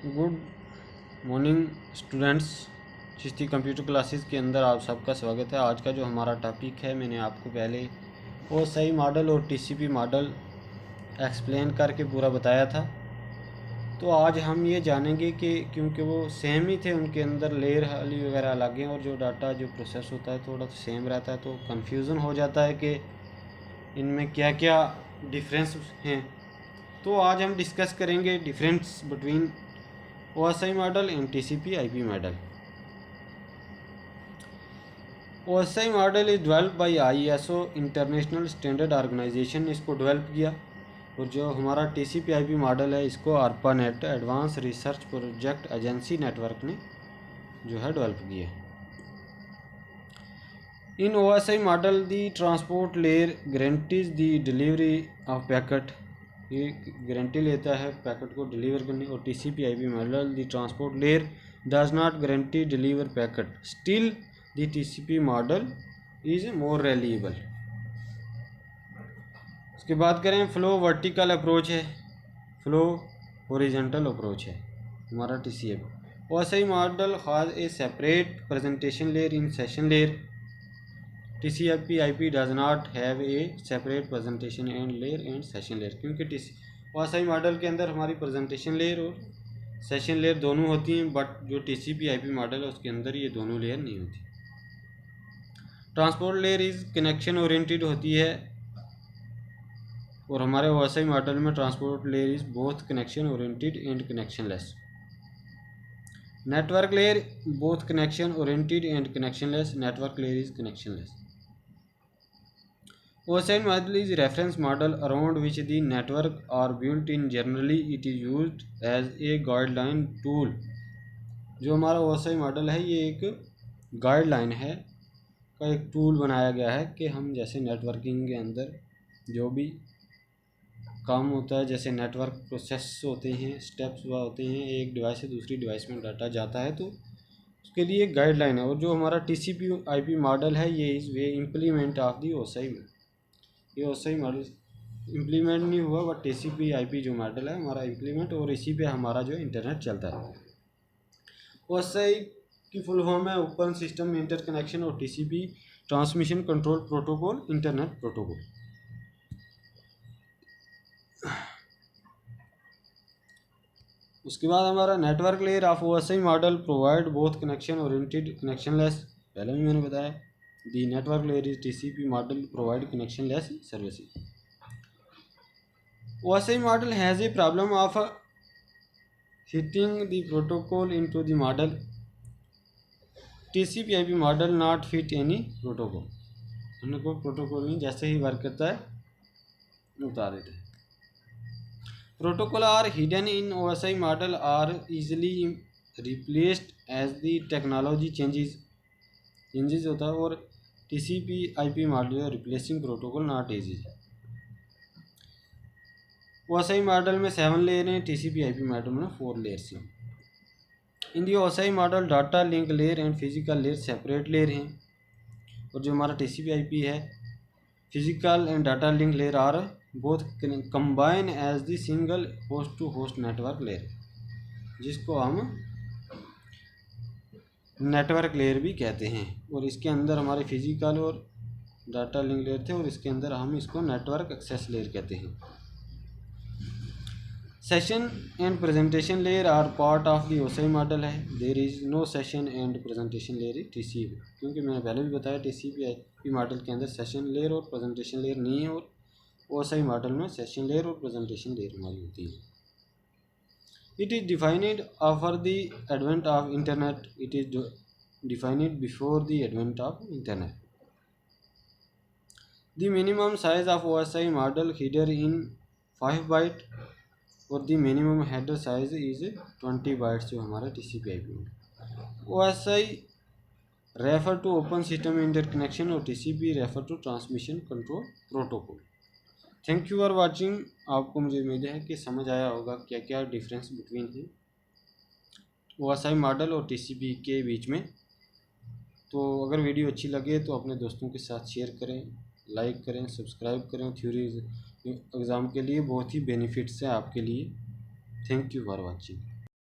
Good morning students, Chishti computer classes के अंदर आप सबका स्वागत है। आज का जो हमारा टॉपिक है, मैंने आपको पहले OSI मॉडल और TCP मॉडल एक्सप्लेन करके पूरा बताया था। तो आज हम ये जानेंगे कि क्योंकि वो सेम ही थे, उनके अंदर लेयर हाली वगैरह अलग हैं और जो डाटा जो प्रोसेस होता है थोड़ा सेम रहता है, तो कन्फ्यूज़न हो जाता है कि इनमें क्या क्या डिफरेंस हैं। तो आज हम डिस्कस करेंगे difference between OSI model and TCP/IP model. OSI model is develop by ISO international standard organisation ने इसको डेवलप किया, और जो हमारा TCP/IP मॉडल है इसको ARPANET advance research project agency network ने जो है डेवलप किया। इन OSI model the transport layer guarantees the delivery of packet, ये गारंटी लेता है पैकेट को डिलीवर करने, और TCP/IP model the transport layer does not guarantee deliver packet, still the TCP model is more reliable. उसके बाद करें फ्लो वर्टिकल अप्रोच है, फ्लो हॉरिजॉन्टल अप्रोच है हमारा TCP। OSI model has a separate presentation layer in session layer, TCP/IP does not have a separate presentation and layer and session layer, क्योंकि OSI model के अंदर हमारी presentation layer और session layer दोनों होती हैं, बट जो TCP/IP मॉडल है उसके अंदर ये दोनों लेयर नहीं होती। Transport layer is connection oriented होती है, और हमारे OSI मॉडल में transport layer is both connection oriented and connectionless. Network layer both connection oriented and connectionless, network layer is connectionless. OSI model is reference model around which the network are built in. Generally it is used as a guideline tool। जो हमारा OSI model है ये एक guideline है का एक tool बनाया गया है कि हम जैसे नेटवर्किंग के अंदर जो भी काम होता है, जैसे नेटवर्क प्रोसेस होते हैं, स्टेप्स हुआ होते हैं, एक डिवाइस से दूसरी डिवाइस में डाटा जाता है, तो उसके लिए एक गाइडलाइन है। और जो हमारा TCP/IP मॉडल है ये is way implement of the OSI। ये OSI मॉडल इम्प्लीमेंट नहीं हुआ, बट TCP/IP जो मॉडल है हमारा इम्प्लीमेंट, और इसी पे हमारा जो इंटरनेट चलता है। OSI की फुल फॉर्म है ओपन सिस्टम इंटरकनेक्शन, और TCP transmission control protocol internet protocol. उसके बाद हमारा network layer of OSI model provide both connection oriented connectionless, पहले भी मैंने बताया। The network layer is TCP model provide connectionless services। OSI model has a problem of fitting the protocol into the model। TCP/IP model not fit any protocol, हमने कोई protocol नहीं, जैसे ही work करता है उतार देता है। Protocol are hidden in OSI model are easily replaced as the technology changes होता है, और TCP/IP model replacing protocol not easy. OSI model में 7 लेयर हैं, TCP/IP मॉडल में 4 लेयर्स हैं। In the OSI model data link layer and physical layer separate layer हैं, और जो हमारा TCP/IP है physical and data link layer are both combine as the single host to host network layer, जिसको हम network layer भी कहते हैं। और इसके अंदर हमारे फिजिकल और डाटा लिंक लेयर थे, और इसके अंदर हम इसको नेटवर्क एक्सेस लेयर कहते हैं। Session and presentation layer are part of the OSI model है। There is no session and presentation layer TCP, क्योंकि मैंने पहले भी बताया TCP/IP मॉडल के अंदर सेशन लेयर और प्रेजेंटेशन लेयर नहीं है, और OSI मॉडल में सेशन लेयर और प्रेजेंटेशन लेयर हमारी होती है। It is defined after the advent of internet। It is defined before the advent of internet। The minimum size of OSI model header in 5 byte, और the minimum header size is 20 bytes जो हमारा TCP/IP में। OSI refer to open system interconnection, और TCP refer to transmission control protocol। Thank you for watching. आपको मुझे उम्मीद है कि समझ आया होगा क्या क्या डिफरेंस बिटवीन है OSI मॉडल और TCP के बीच में। तो अगर वीडियो अच्छी लगे तो अपने दोस्तों के साथ शेयर करें, लाइक करें, सब्सक्राइब करें। थ्योरी एग्ज़ाम के लिए बहुत ही बेनिफिट्स है आपके लिए। Thank you for watching.